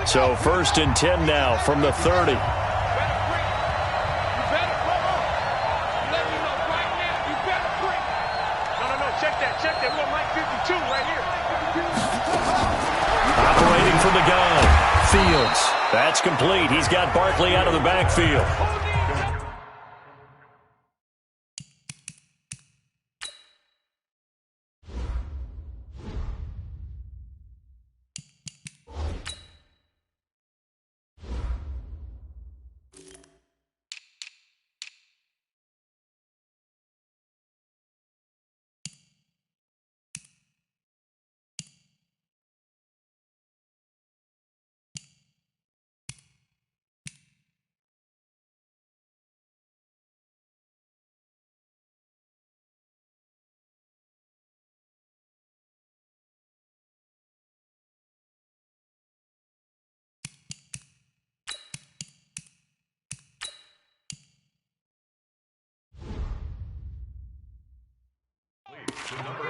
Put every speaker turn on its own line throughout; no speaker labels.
So 1st and 10 now from the 30. Operating from the gun. Fields. That's complete. He's got Barkley out of the backfield.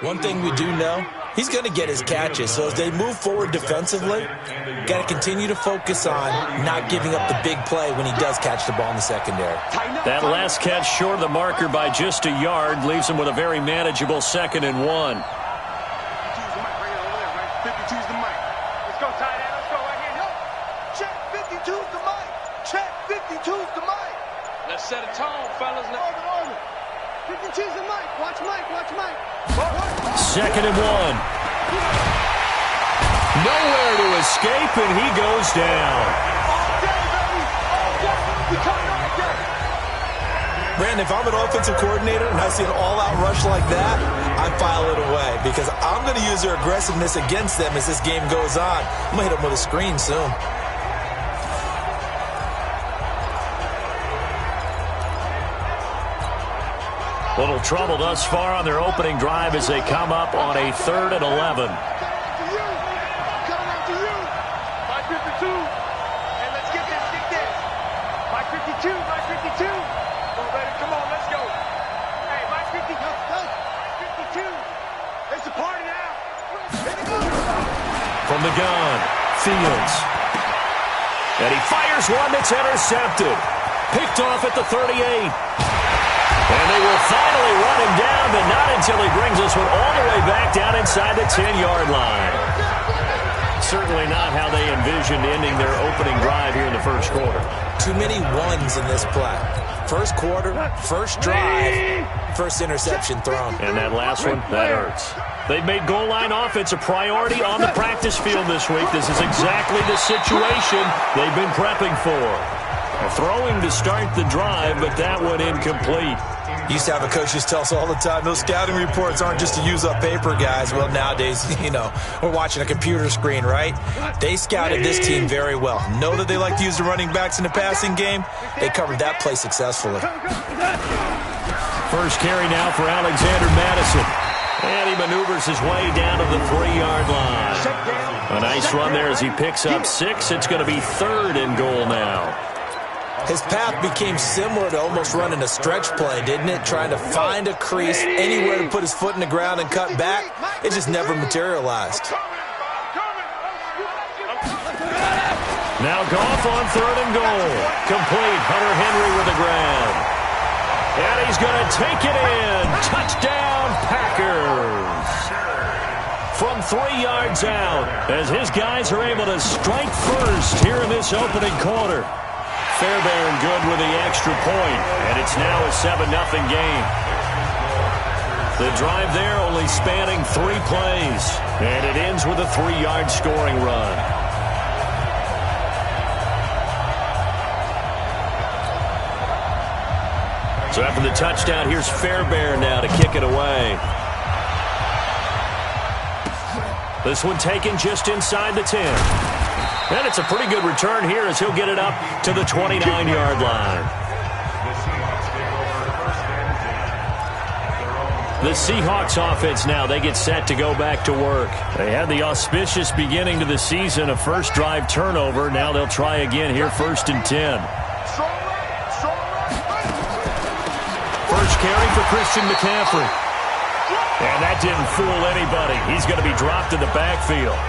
One thing we do know, he's going to get his catches. So as they move forward defensively, got to continue to focus on not giving up the big play when he does catch the ball in the secondary.
That last catch short of the marker by just a yard leaves him with a very manageable 2nd and 1.
Let's go, tight end. Let's go right here. Yo, check 52's the mic. Check 52's the mic. Let's set a tone, fellas. Orbit. 52's the mic. Watch Mike.
2nd and 1. Nowhere to escape, and he goes down.
All day, baby. All day. We coming all day.
Brandon, if I'm an offensive coordinator and I see an all-out rush like that, I file it away because I'm going to use their aggressiveness against them as this game goes on. I'm going to hit them with a screen soon.
Little trouble thus far on their opening drive as they come up on a 3rd and 11.
Coming after you. Mike 52. Hey, let's get this. Mike 52. Come on, baby. Come on, let's go. Hey, Mike 52. Mike 52. It's a party now.
From the gun, Fields. And he fires one that's intercepted. Picked off at the 38. And they will finally run him down, but not until he brings this one all the way back down inside the 10-yard line. Certainly not how they envisioned ending their opening drive here in the first quarter.
Too many ones in this play. First quarter, first drive, first interception thrown.
And that last one, that hurts. They've made goal line offense a priority on the practice field this week. This is exactly the situation they've been prepping for. Throwing to start the drive, but that one incomplete.
Used to have a coach just tell us all the time, those scouting reports aren't just to use up paper, guys. Well, nowadays, we're watching a computer screen, right? They scouted this team very well. Know that they like to use the running backs in the passing game. They covered that play successfully.
First carry now for Alexander Madison. And he maneuvers his way down to the 3-yard line. A nice run there as he picks up 6. It's going to be 3rd and goal now.
His path became similar to almost running a stretch play, didn't it? Trying to find a crease, anywhere to put his foot in the ground and cut back. It just never materialized.
Now Goff on 3rd and goal. Complete. Hunter Henry with a grab. And he's going to take it in. Touchdown, Packers. From 3 yards out, as his guys are able to strike first here in this opening quarter. Fairbairn good with the extra point, and it's now a 7-0 game. The drive there only spanning 3 plays, and it ends with a 3-yard scoring run. So after the touchdown, here's Fairbairn now to kick it away. This one taken just inside the 10. And it's a pretty good return here as he'll get it up to the 29-yard line. The Seahawks offense now, they get set to go back to work. They had the auspicious beginning to the season, a first drive turnover. Now they'll try again here, 1st and 10. First carry for Christian McCaffrey. And that didn't fool anybody. He's going to be dropped in the backfield.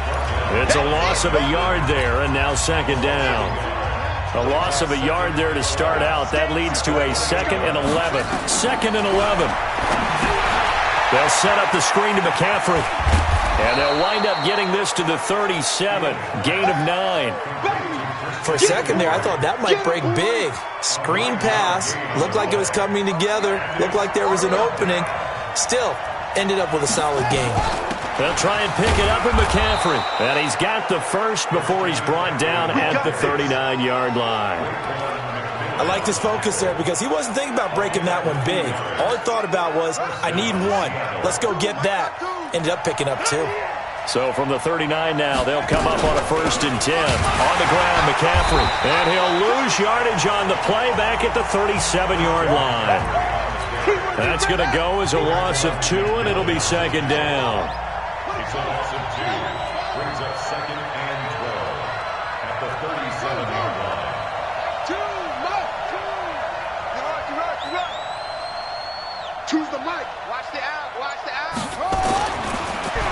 It's a loss of a yard there, and now second down. A loss of a yard there to start out. That leads to a 2nd and 11. 2nd and 11. They'll set up the screen to McCaffrey. And they'll wind up getting this to the 37. Gain of 9.
For a second there, I thought that might break big. Screen pass. Looked like it was coming together. Looked like there was an opening. Still, ended up with a solid game.
They'll try and pick it up with McCaffrey. And he's got the first before he's brought down at the 39-yard line.
I liked his focus there because he wasn't thinking about breaking that one big. All he thought about was, I need one. Let's go get that. Ended up picking up 2.
So from the 39 now, they'll come up on a 1st and 10. On the ground, McCaffrey. And he'll lose yardage on the play back at the 37-yard line. That's going to go as a loss of 2, and it'll be second down.
It's a loss of 2. Brings up 2nd and 12 at the 37-yard line.
Choose the mic. Watch the out. Watch the out.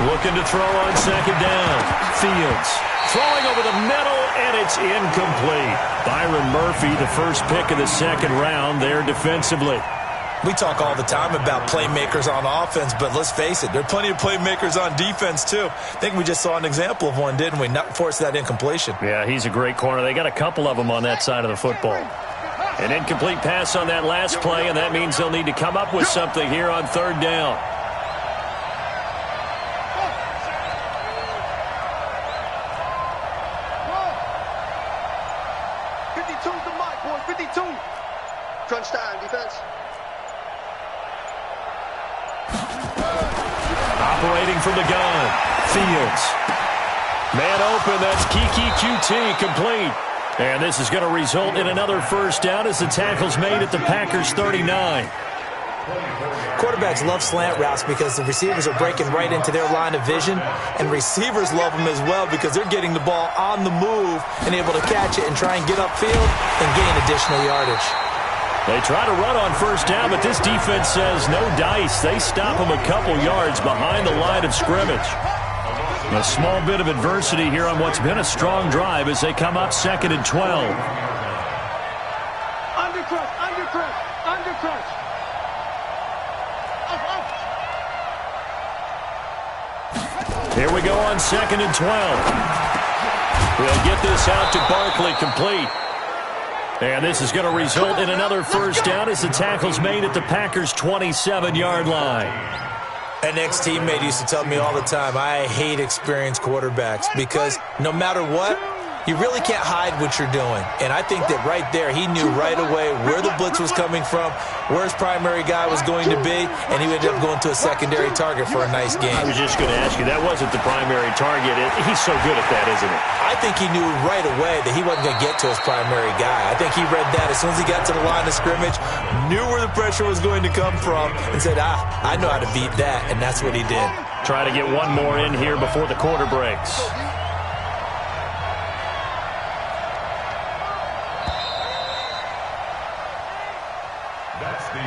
Looking to throw on second down. Fields throwing over the middle, and it's incomplete. Byron Murphy, the first pick of the second round there defensively.
We talk all the time about playmakers on offense, but let's face it, there are plenty of playmakers on defense, too. I think we just saw an example of one, didn't we? Not force that incompletion.
Yeah, he's a great corner. They got a couple of them on that side of the football. An incomplete pass on that last play, and that means they'll need to come up with something here on third down.
Crunch time, defense.
Operating from the gun. Fields. Man open, that's Kiki QT, complete. And this is going to result in another first down as the tackle's made at the Packers' 39.
Quarterbacks love slant routes because the receivers are breaking right into their line of vision, and receivers love them as well because they're getting the ball on the move and able to catch it and try and get upfield and gain additional yardage.
They try to run on first down, but this defense says no dice. They stop them a couple yards behind the line of scrimmage. A small bit of adversity here on what's been a strong drive as they come up 2nd and 12.
Undercrush, undercrush, undercrush.
Here we go on 2nd and 12. We'll get this out to Barkley, complete. And this is going to result in another first down as the tackle's made at the Packers' 27-yard line.
An ex-teammate used to tell me all the time, I hate experienced quarterbacks because no matter what, you really can't hide what you're doing. And I think that right there, he knew right away where the blitz was coming from, where his primary guy was going to be, and he ended up going to a secondary target for a nice game.
I was just going to ask you, that wasn't the primary target. He's so good at that, isn't he?
I think he knew right away that he wasn't going to get to his primary guy. I think he read that as soon as he got to the line of scrimmage, knew where the pressure was going to come from, and said, I know how to beat that, and that's what he did.
Try to get one more in here before the quarter breaks.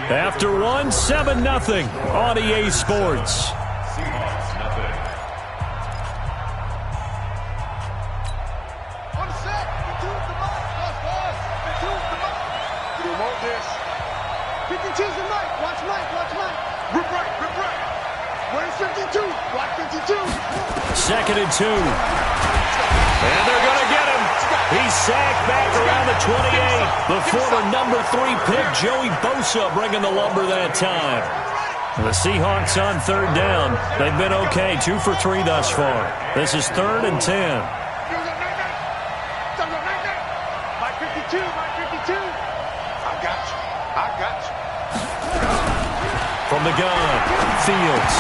After one, 7-0 on EA Sports.
Seahawks, nothing.
On the set, choose the mic. Choose the mic. Remote this. 52's the mic. Watch mic, watch mic. Rip right, rip right. Where's 52? Watch 52.
2nd and 2. And they're going to get him. He's sacked back around the 28. The former number 3 pick, Joey Bosa, bringing the lumber that time. The Seahawks on third down. They've been okay, 2 for 3 thus far. This is 3rd and 10.
My 52, my 52. I got you. I got you.
From the gun, Fields.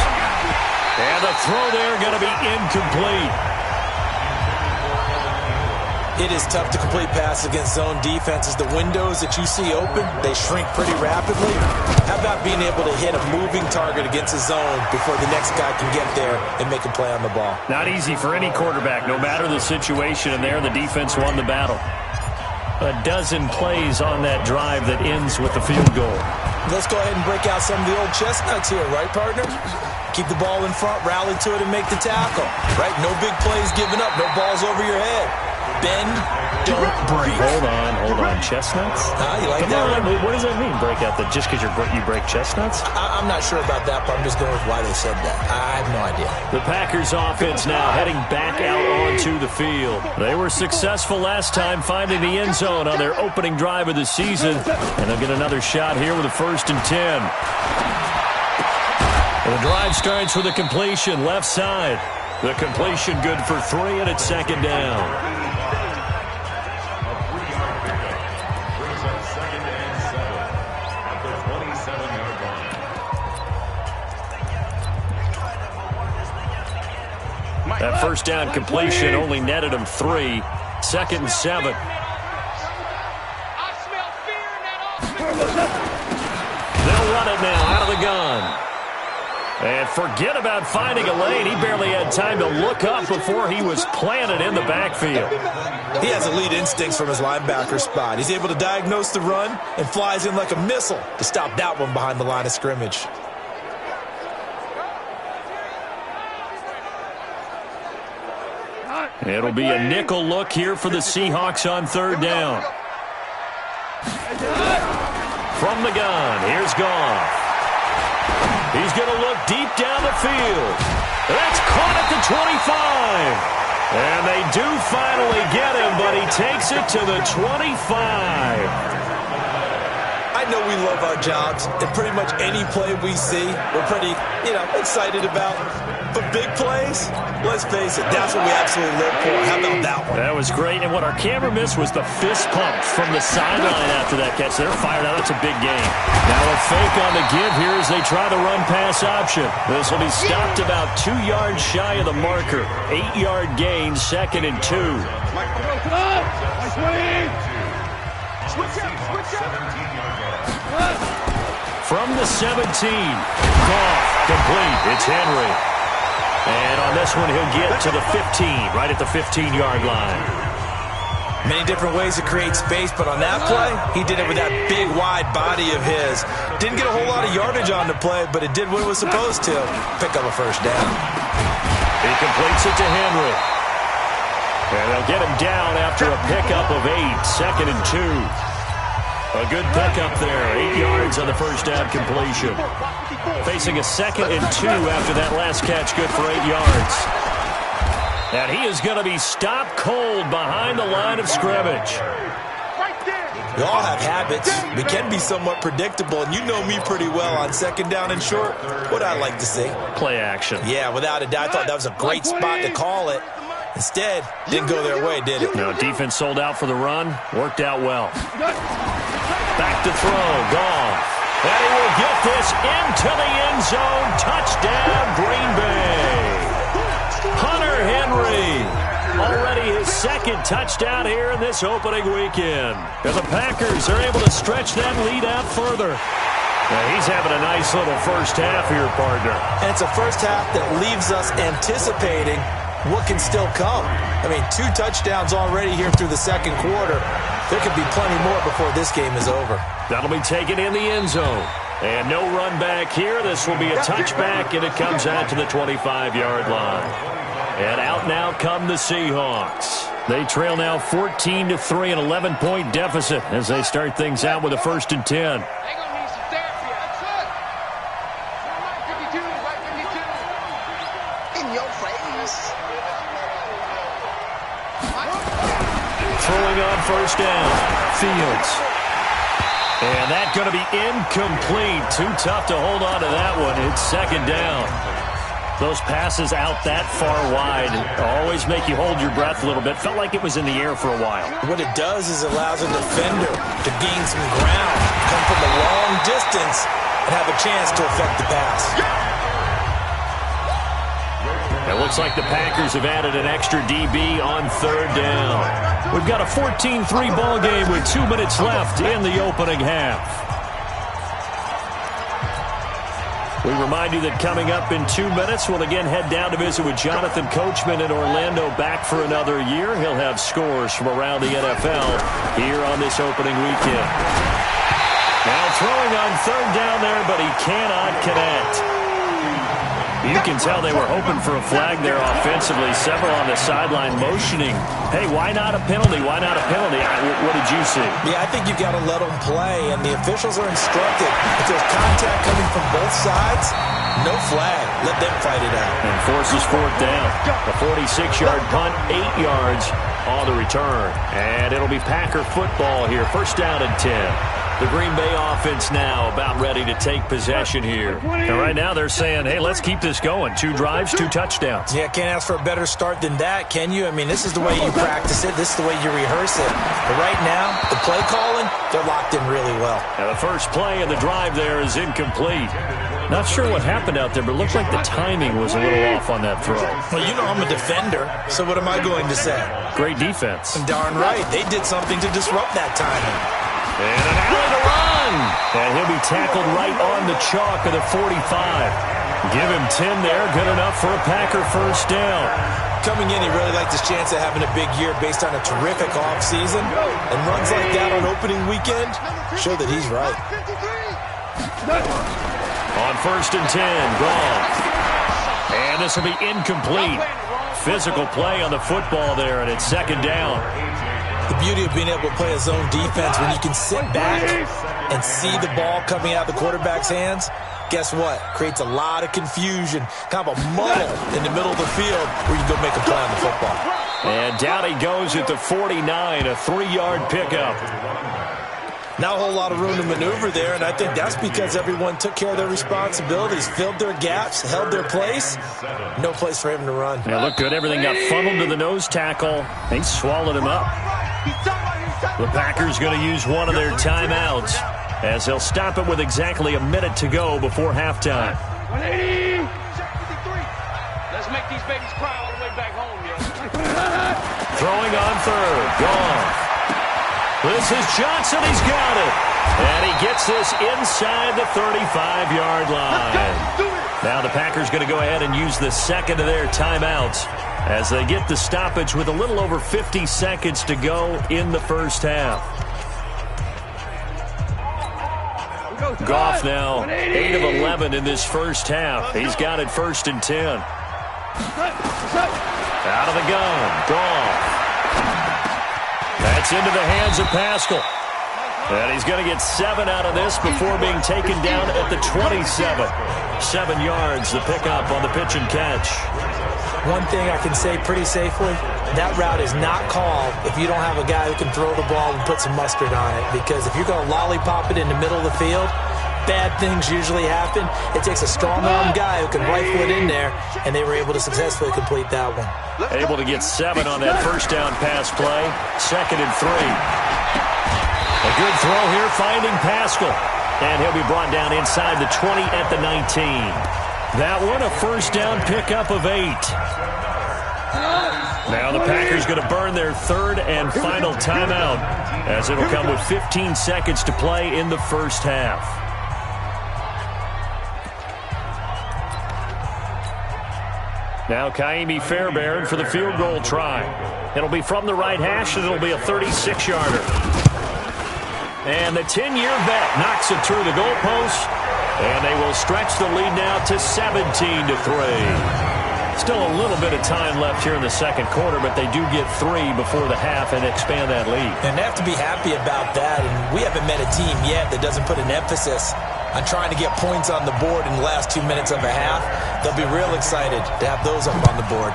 And the throw there going to be incomplete.
It is tough to complete passes against zone defenses. The windows that you see open, they shrink pretty rapidly. How about being able to hit a moving target against a zone before the next guy can get there and make a play on the ball?
Not easy for any quarterback, no matter the situation, and there the defense won the battle. A dozen plays on that drive that ends with the field goal.
Let's go ahead and break out some of the old chestnuts here, right, partner? Keep the ball in front, rally to it, and make the tackle, right? No big plays given up, no balls over your head. Bend, don't break.
Hold on. Chestnuts?
You like that one?
What does that mean, break out? Just because you break chestnuts?
I'm not sure about that, but I'm just going with why they said that. I have no idea.
The Packers offense now heading back out onto the field. They were successful last time finding the end zone on their opening drive of the season, and they'll get another shot here with a 1st and 10. The drive starts with a completion left side. The completion good for 3, and it's 2nd down. That 1st down completion only netted him 3. 2nd and 7. They'll run it now out of the gun. And forget about finding a lane. He barely had time to look up before he was planted in the backfield.
He has elite instincts from his linebacker spot. He's able to diagnose the run and flies in like a missile to stop that one behind the line of scrimmage.
It'll be a nickel look here for the Seahawks on 3rd down. From the gun, here's Goff. He's going to look deep down the field. That's caught at the 25. And they do finally get him, but he takes it to the 25.
I know we love our jobs, and pretty much any play we see, we're pretty, excited about. But big plays, let's face it, that's what we absolutely live for. How about that one?
That was great, and what our camera missed was the fist pump from the sideline after that catch. They're fired out. That's a big game. Now a fake on the give here as they try the run-pass option. This will be stopped about 2 yards shy of the marker. 8-yard gain, 2nd and 2. From the 17, Goff complete. It's Henry. And on this one, he'll get to the 15, right at the 15-yard line.
Many different ways to create space, but on that play, he did it with that big, wide body of his. Didn't get a whole lot of yardage on the play, but it did what it was supposed to. Pick up a 1st down.
He completes it to Henry. And they'll get him down after a pickup of 8, 2nd and 2. A good pickup there, 8 yards on the 1st down completion. Facing a 2nd and 2 after that last catch, good for 8 yards. And he is going to be stopped cold behind the line of scrimmage.
We all have habits. We can be somewhat predictable, and you know me pretty well on 2nd down and short. What I like to see.
Play action.
Yeah, without a doubt. I thought that was a great spot to call it. Instead, didn't go their way, did it?
No, defense sold out for the run. Worked out well. Back to throw. Goff. And he will get this into the end zone. Touchdown, Green Bay. Hunter Henry. Already his 2nd touchdown here in this opening weekend. And the Packers are able to stretch that lead out further. Now he's having a nice little 1st half here, partner.
And it's a 1st half that leaves us anticipating what can still come. I mean, 2 touchdowns already here through the 2nd quarter. There could be plenty more before this game is over.
That'll be taken in the end zone. And no run back here. This will be a touchback, and it comes out to the 25-yard line. And out now come the Seahawks. They trail now 14-3, an 11-point deficit as they start things out with a 1st and 10. Throwing on 1st down, Fields. And that's going to be incomplete. Too tough to hold on to that one. It's 2nd down. Those passes out that far wide always make you hold your breath a little bit. Felt like it was in the air for a while.
What it does is it allows a defender to gain some ground, come from a long distance, and have a chance to affect the pass.
It looks like the Packers have added an extra DB on 3rd down. We've got a 14-3 ball game with 2 minutes left in the opening half. We remind you that coming up in 2 minutes, we'll again head down to visit with Jonathan Coachman in Orlando, back for another year. He'll have scores from around the NFL here on this opening weekend. Now throwing on third down there, but he cannot connect. You can tell they were hoping for a flag there offensively. Several on the sideline motioning. Hey, why not a penalty? Why not a penalty? What did you see?
Yeah, I think you've got to let them play, and the officials are instructed. If there's contact coming from both sides, no flag. Let them fight it out.
And forces fourth down. A 46-yard punt, 8 yards on the return. And it'll be Packer football here. First down and 10. The Green Bay offense now about ready to take possession here. And right now they're saying, hey, let's keep this going. 2 drives, 2 touchdowns.
Yeah, can't ask for a better start than that, can you? I mean, this is the way you practice it. This is the way you rehearse it. But right now, the play calling, they're locked in really well.
Now the first play of the drive there is incomplete. Not sure what happened out there, but it looked like the timing was a little off on that throw.
Well, you know I'm a defender, so what am I going to say?
Great defense.
Darn right. They did something to disrupt that timing.
And an alley to run. And he'll be tackled right on the chalk of the 45. Give him 10 there. Good enough for a Packer first down.
Coming in, he really liked his chance of having a big year based on a terrific offseason. And runs like that on opening weekend show that he's right.
On first and 10, Goff. And this will be incomplete. Physical play on the football there, and it's second down.
The beauty of being able to play a zone defense when you can sit back and see the ball coming out of the quarterback's hands, guess what? Creates a lot of confusion, kind of a muddle in the middle of the field where you go make a play on the football.
And down he goes at the 49, a 3-yard pickup.
Not a whole lot of room to maneuver there, and I think that's because everyone took care of their responsibilities, filled their gaps, held their place. No place for him to run.
It looked good. Everything got funneled to the nose tackle. They swallowed him up. The Packers going to use one of their timeouts as they'll stop it with exactly a minute to go before halftime.
180. Let's make these babies cry all the way back home, yo.
Throwing on third. Gone. This is Johnson. He's got it. And he gets this inside the 35-yard line. Now the Packers going to go ahead and use the second of their timeouts as they get the stoppage with a little over 50 seconds to go in the first half. Goff now 8 of 11 in this first half. He's got it first and 10. Out of the gun. Goff. That's into the hands of Pascal. And he's going to get 7 out of this before being taken down at the 27. 7 yards, the pickup on the pitch and catch.
One thing I can say pretty safely, that route is not called if you don't have a guy who can throw the ball and put some mustard on it. Because if you're going to lollipop it in the middle of the field, bad things usually happen. It takes a strong-armed guy who can rifle it in there, and they were able to successfully complete that one.
Able to get 7 on that first down pass play. Second and 3. A good throw here, finding Pascal. And he'll be brought down inside the 20 at the 19. That one, a first down pickup of 8. Now the Packers going to burn their third and final timeout as it'll come with 15 seconds to play in the first half. Now Kaimi Fairbairn for the field goal try. It'll be from the right hash, and it'll be a 36-yarder. And the 10-year vet knocks it through the goalpost, and they will stretch the lead now to 17-3. Still a little bit of time left here in the second quarter, but they do get 3 before the half and expand that lead.
And they have to be happy about that, and we haven't met a team yet that doesn't put an emphasis on trying to get points on the board in the last 2 minutes of a half. They'll be real excited to have those up on the board.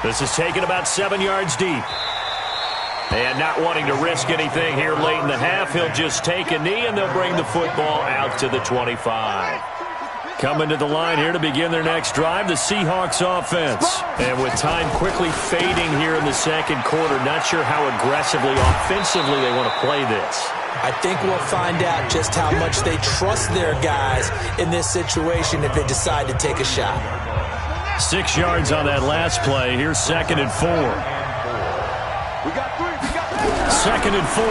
This is taken about 7 yards deep. And not wanting to risk anything here late in the half, he'll just take a knee, and they'll bring the football out to the 25. Coming to the line here to begin their next drive, the Seahawks offense. And with time quickly fading here in the second quarter, not sure how aggressively, offensively they want to play this.
I think we'll find out just how much they trust their guys in this situation if they decide to take a shot.
6 yards on that last play. Here's second and 4. Second and 4.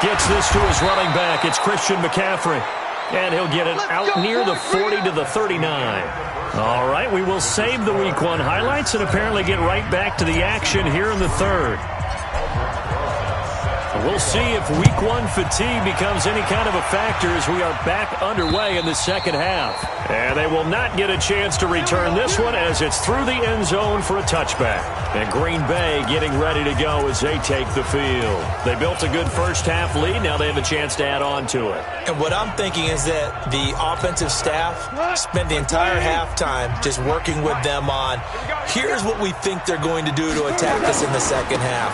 Gets this to his running back. It's Christian McCaffrey. And he'll get it out near the 40 to the 39. All right, we will save the Week 1 highlights and apparently get right back to the action here in the third. We'll see if week one fatigue becomes any kind of a factor as we are back underway in the second half. And they will not get a chance to return this one as it's through the end zone for a touchback. And Green Bay getting ready to go as they take the field. They built a good first half lead. Now they have a chance to add on to it.
And what I'm thinking is that the offensive staff spent the entire halftime just working with them on, here's what we think they're going to do to attack us in the second half.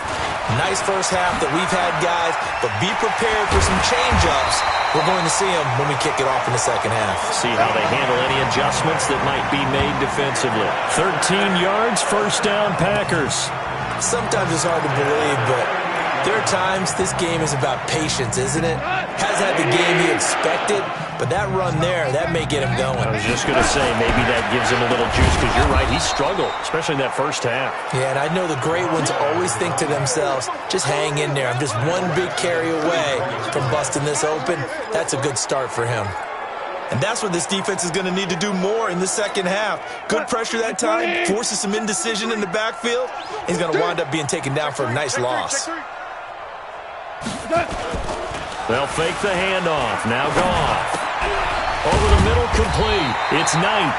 Nice first half that we've had, guys, but be prepared for some change-ups. We're going to see them when we kick it off in the second half.
See how they handle any adjustments that might be made defensively. 13 yards, first down, Packers.
Sometimes it's hard to believe, but there are times this game is about patience, isn't it? Has had the game he expected, but that run there, that may get him going.
I was just going to say, maybe that gives him a little juice, because you're right, he struggled, especially in that first half.
Yeah, and I know the great ones always think to themselves, just hang in there. I'm just one big carry away from busting this open. That's a good start for him. And that's what this defense is going to need to do more in the second half. Good pressure that time, forces some indecision in the backfield. He's going to wind up being taken down for a nice loss.
They'll fake the handoff. Now Goff. Over the middle, complete. It's Knight.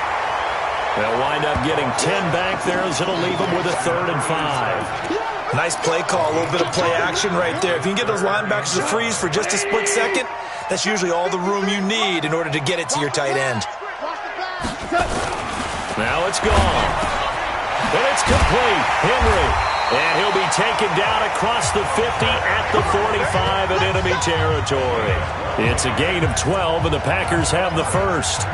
They'll wind up getting 10 back there as it'll leave them with a 3rd and 5.
Nice play call, a little bit of play action right there. If you can get those linebackers to freeze for just a split second, that's usually all the room you need in order to get it to your tight end.
Now it's gone. And it's complete. Henry. And he'll be taken down across the 50 at the 45 in enemy territory. It's a gain of 12, and the Packers have the first.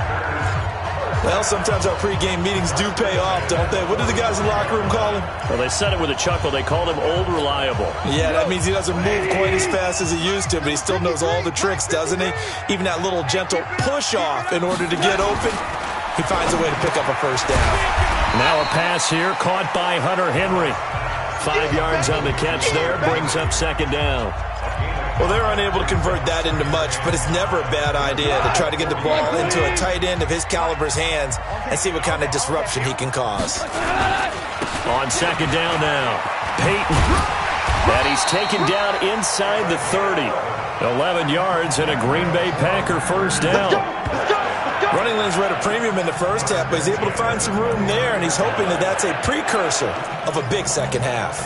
Well, sometimes our pregame meetings do pay off, don't they? What do the guys in the locker room call him?
Well, they said it with a chuckle. They called him Old Reliable.
Yeah, that means he doesn't move quite as fast as he used to, but he still knows all the tricks, doesn't he? Even that little gentle push-off in order to get open, he finds a way to pick up a first down.
Now a pass here, caught by Hunter Henry. 5 yards on the catch there, brings up second down.
Well, they're unable to convert that into much, but it's never a bad idea to try to get the ball into a tight end of his caliber's hands and see what kind of disruption he can cause.
On second down now, Peyton. And he's taken down inside the 30. 11 yards and a Green Bay Packer first down.
Running lanes were at a premium in the first half, but he's able to find some room there, and he's hoping that that's a precursor of a big second half.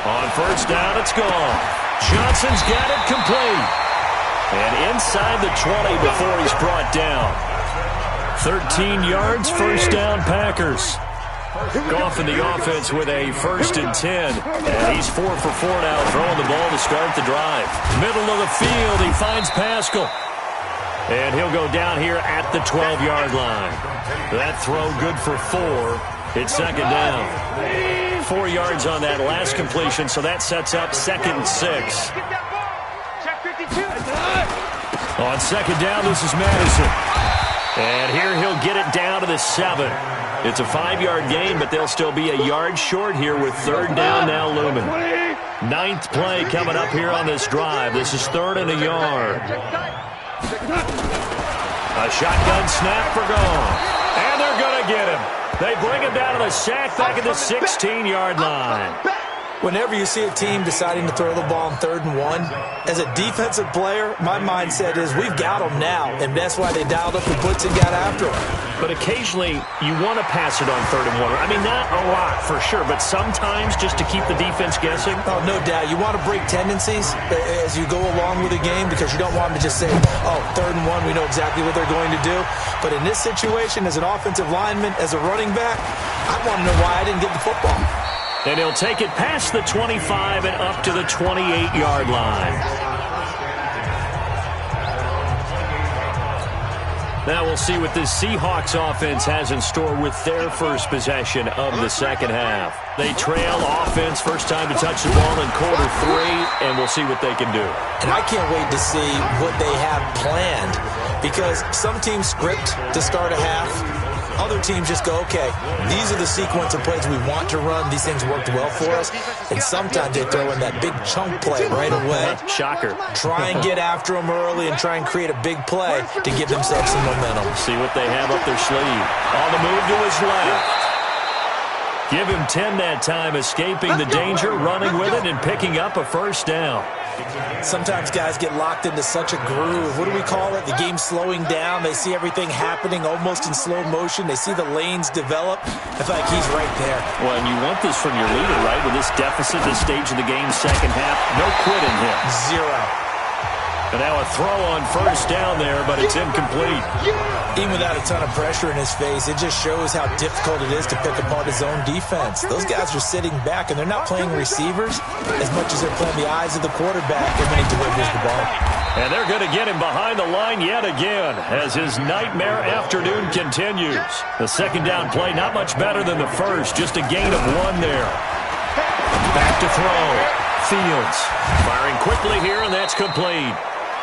On first down, it's gone. Johnson's got it complete. And inside the 20 before he's brought down. 13 yards, first down, Packers. Goff in the offense with a 1st and 10. And he's 4 for 4 now, throwing the ball to start the drive. Middle of the field, he finds Pascal. And he'll go down here at the 12-yard line. That throw good for 4. It's second down. 4 yards on that last completion, so that sets up 2nd and 6. On second down, this is Madison. And here he'll get it down to the 7. It's a 5-yard gain, but they'll still be a yard short here with 3rd down now looming. 9th play coming up here on this drive. This is 3rd and a yard. A shotgun snap for Goff. And they're going to get him. They bring him down to the sack back at the 16-yard line.
Whenever you see a team deciding to throw the ball on 3rd and 1, as a defensive player, my mindset is we've got them now, and that's why they dialed up the blitz and got after them.
But occasionally, you want to pass it on 3rd and 1. I mean, not a lot for sure, but sometimes just to keep the defense guessing.
Oh, no doubt. You want to break tendencies as you go along with the game because you don't want them to just say, oh, 3rd and 1, we know exactly what they're going to do. But in this situation, as an offensive lineman, as a running back, I want to know why I didn't get the football.
And he'll take it past the 25 and up to the 28-yard line. Now we'll see what this Seahawks offense has in store with their first possession of the second half. They trail offense, first time to touch the ball in quarter 3, and we'll see what they can do.
And I can't wait to see what they have planned because some teams script to start a half. Other teams just go, okay, these are the sequence of plays we want to run. These things worked well for us. And sometimes they throw in that big chunk play right away.
Shocker.
Try and get after them early and try and create a big play to give themselves some momentum.
See what they have up their sleeve. On the move to his left. Give him 10 that time, escaping the danger, running with it, and picking up a first down.
Sometimes guys get locked into such a groove. What do we call it? The game's slowing down. They see everything happening almost in slow motion. They see the lanes develop. I feel like he's right there.
Well, and you want this from your leader, right? With this deficit, this stage of the game, second half, no quitting him.
Zero.
And now a throw on first down there, but it's incomplete.
Even without a ton of pressure in his face, it just shows how difficult it is to pick apart his own defense. Those guys are sitting back, and they're not playing receivers as much as they're playing the eyes of the quarterback and when he delivers the ball.
And they're going to get him behind the line yet again as his nightmare afternoon continues. The second down play, not much better than the first, just a gain of 1 there. Back to throw. Fields firing quickly here, and that's complete.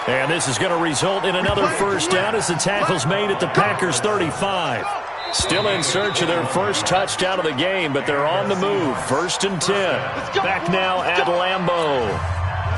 And this is going to result in another first down as the tackle's made at the Packers' 35. Still in search of their first touchdown of the game, but they're on the move. 1st and 10. Back now at Lambeau.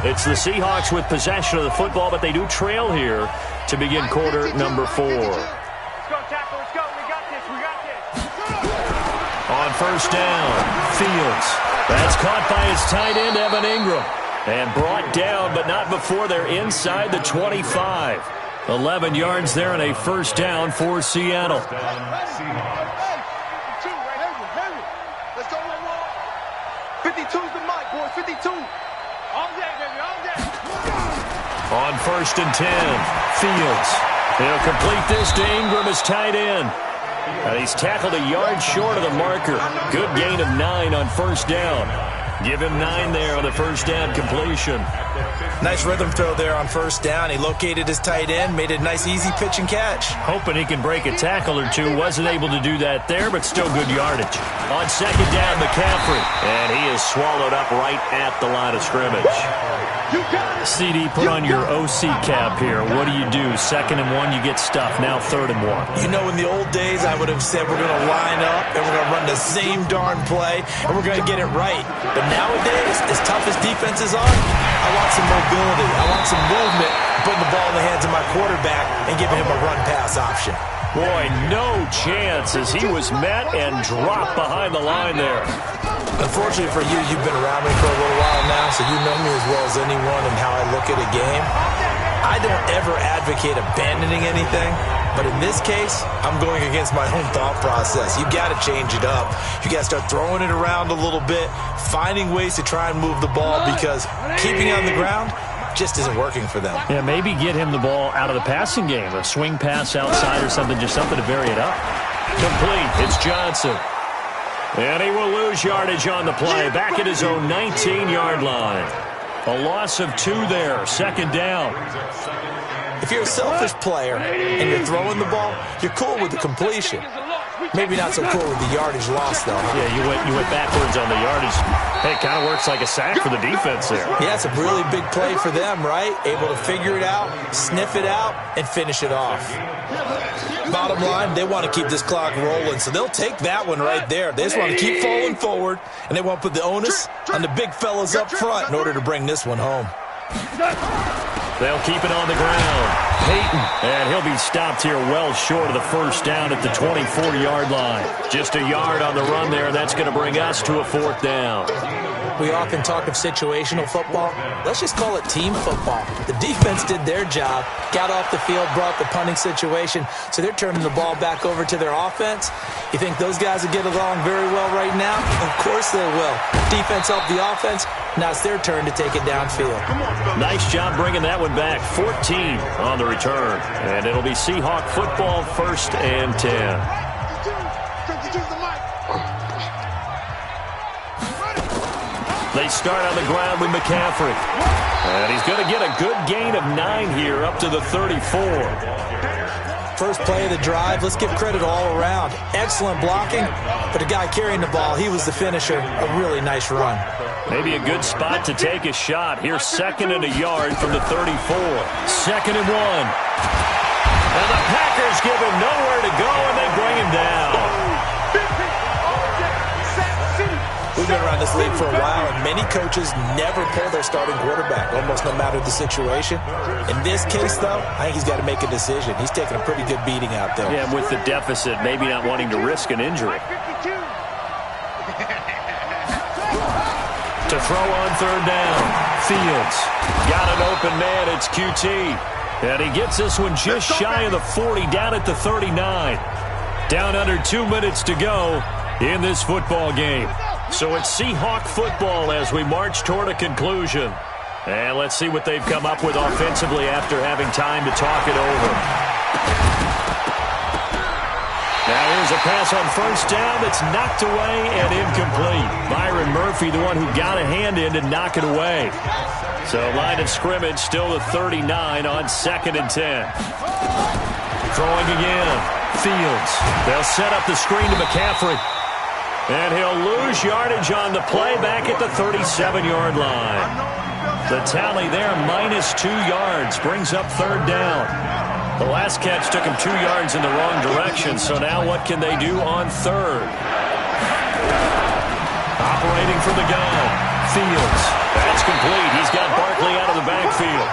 It's the Seahawks with possession of the football, but they do trail here to begin quarter number 4.
Let's go, tackle. Let's go. We got this. We got this.
On first down, Fields. That's caught by his tight end, Evan Ingram. And brought down, but not before they're inside the 25. 11 yards there and a first down for Seattle.
Let's go one more. 52's the mic, boys. 52. All day, baby. All day.
On 1st and 10, Fields. He'll complete this to Ingram as tight end. And he's tackled a yard short of the marker. Good gain of 9 on first down. Give him 9 there on the first down completion.
Nice rhythm throw there on first down. He located his tight end, made a nice easy pitch and catch.
Hoping he can break a tackle or two. Wasn't able to do that there, but still good yardage. On second down, McCaffrey. And he is swallowed up right at the line of scrimmage. CD, put on your OC cap here. What do? 2nd and 1, you get stuffed. Now 3rd and 1.
You know, in the old days, I would have said we're going to line up and we're going to run the same darn play and we're going to get it right. But nowadays, as tough as defenses are, I want some mobility. I want some movement, putting the ball in the hands of my quarterback and giving him a run-pass option.
Boy, no chance as he was met and dropped behind the line there.
Unfortunately for you, you've been around me for a little while now, so you know me as well as anyone and how I look at a game. I don't ever advocate abandoning anything, but in this case, I'm going against my own thought process. You got to change it up. You got to start throwing it around a little bit, finding ways to try and move the ball because keeping it on the ground just isn't working for them.
Yeah, maybe get him the ball out of the passing game, a swing pass outside or something, just something to vary it up. Complete. It's Johnson. And he will lose yardage on the play, back at his own 19-yard line. A loss of 2 there, 2nd down.
If you're a selfish player and you're throwing the ball, you're cool with the completion. Maybe not so cool with the yardage loss, though.
Yeah, you went backwards on the yardage. Hey, it kind of works like a sack for the defense there.
Yeah, it's a really big play for them, right? Able to figure it out, sniff it out, and finish it off. Bottom line, they want to keep this clock rolling, so they'll take that one right there. They just want to keep falling forward, and they want to put the onus on the big fellas up front in order to bring this one home.
They'll keep it on the ground. Peyton, and he'll be stopped here well short of the first down at the 24-yard line. Just a yard on the run there, and that's going to bring us to a 4th down.
We often talk of situational football. Let's just call it team football. The defense did their job, got off the field, brought the punting situation, so they're turning the ball back over to their offense. You think those guys will get along very well right now? Of course they will. Defense helped the offense. Now it's their turn to take it downfield.
Nice job bringing that one back. 14 on the return. And it'll be Seahawk football, 1st and 10. They start on the ground with McCaffrey. And he's going to get a good gain of 9 here up to the 34.
First play of the drive, let's give credit all around. Excellent blocking, but the guy carrying the ball, he was the finisher. A really nice run.
Maybe a good spot to take a shot. Here's 2nd and a yard from the 34. 2nd and 1. And the Packers give him nowhere to go, and they bring him down.
We've been around this league for a while, and many coaches never pull their starting quarterback, almost no matter the situation. In this case, though, I think he's got to make a decision. He's taking a pretty good beating out there.
Yeah, and with the deficit, maybe not wanting to risk an injury. To throw on third down. Fields got an open man. It's QT. And he gets this one just shy of the 40, down at the 39. Down under 2 minutes to go in this football game. So it's Seahawk football as we march toward a conclusion. And let's see what they've come up with offensively after having time to talk it over. Now here's a pass on first down that's knocked away and incomplete. Byron Murphy, the one who got a hand in to knock it away. So line of scrimmage still the 39 on 2nd and 10. Throwing again. Fields. They'll set up the screen to McCaffrey. And he'll lose yardage on the play back at the 37-yard line. The tally there, -2 yards, brings up third down. The last catch took him 2 yards in the wrong direction, so now what can they do on third? Operating from the gun, Fields. That's complete. He's got Barkley out of the backfield.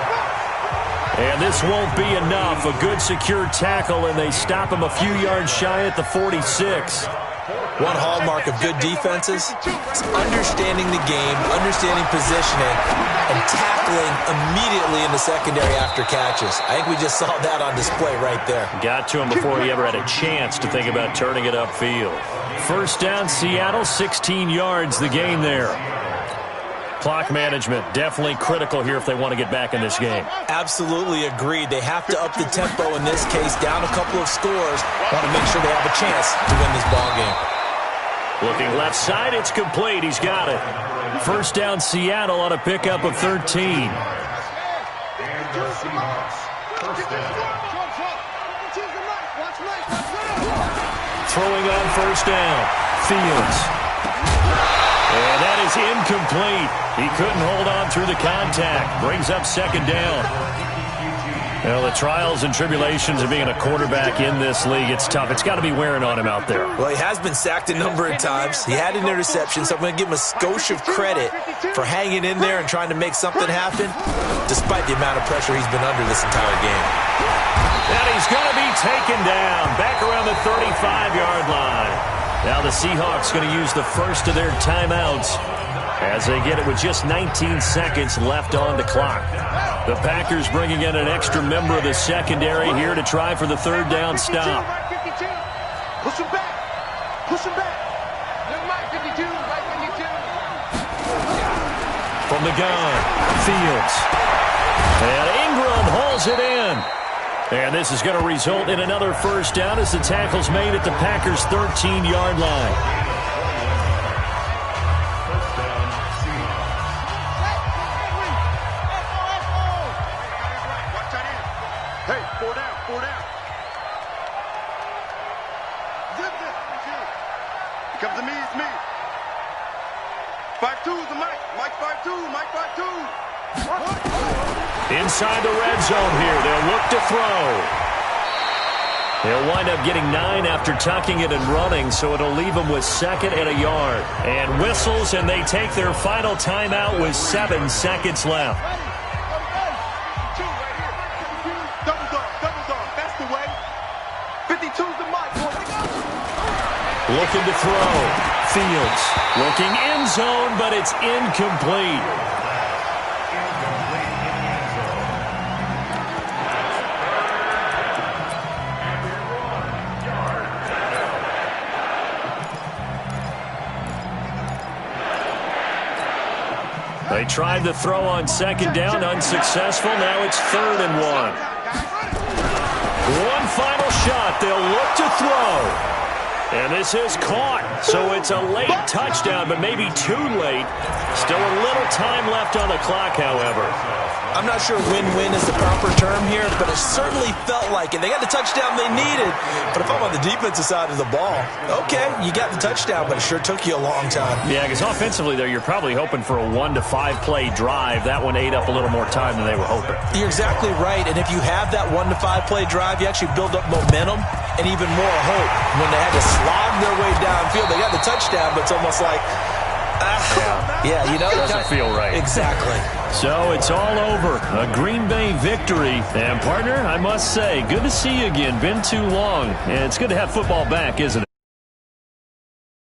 And this won't be enough. A good secure tackle, and they stop him a few yards shy at the 46.
One hallmark of good defenses is understanding the game, understanding positioning, and tackling immediately in the secondary after catches. I think we just saw that on display right there.
Got to him before he ever had a chance to think about turning it upfield. First down, Seattle, 16 yards the gain there. Clock management definitely critical here if they want to get back in this game.
Absolutely agreed. They have to up the tempo in this case, down a couple of scores. Want to make sure they have a chance to win this ball game.
Looking left side, it's complete. He's got it. First down, Seattle on a pickup of 13. Throwing on first down, Fields. And that is incomplete. He couldn't hold on through the contact. Brings up second down. Well, the trials and tribulations of being a quarterback in this league, it's tough. It's got to be wearing on him out there.
Well, he has been sacked a number of times. He had an interception, so I'm going to give him a skosh of credit for hanging in there and trying to make something happen, despite the amount of pressure he's been under this entire game.
And he's going to be taken down back around the 35-yard line. Now the Seahawks going to use the first of their timeouts as they get it with just 19 seconds left on the clock. The Packers bringing in an extra member of the secondary here to try for the third down stop.
Push him back. Push him back. Right 52. Right 52.
From the gun, Fields. And Ingram hauls it in. And this is going to result in another first down as the tackle's made at the Packers' 13-yard line.
Hey, 4 down, 4 down. Zip this. It comes to me, it's me. 5-2 is the Mike. Mike 5-2, Mike 5-2.
Inside the red zone here. They'll look to throw. They'll wind up getting 9 after tucking it and running, so it'll leave them with 2nd and a yard. And whistles, and they take their final timeout with 7 seconds left.
Double dog. That's the way. 52's the Mike.
Looking to throw. Fields looking end zone, but it's incomplete. They tried to throw on second down, unsuccessful. Now it's 3rd and 1. One final shot. They'll look to throw. And this is caught. So it's a late touchdown, but maybe too late. Still a little time left on the clock, however.
I'm not sure win-win is the proper term here, but it certainly felt like it. They got the touchdown they needed, but if I'm on the defensive side of the ball, okay, you got the touchdown, but it sure took you a long time.
Yeah, because offensively there, you're probably hoping for a 1 to 5 play drive. That one ate up a little more time than they were hoping.
You're exactly right, and if you have that 1 to 5 play drive, you actually build up momentum and even more hope. When they had to slog their way downfield, they got the touchdown, but it's almost like, yeah, you know,
it doesn't feel right.
Exactly.
So it's all over. A Green Bay victory. And, partner, I must say, good to see you again. Been too long. And it's good to have football back, isn't it?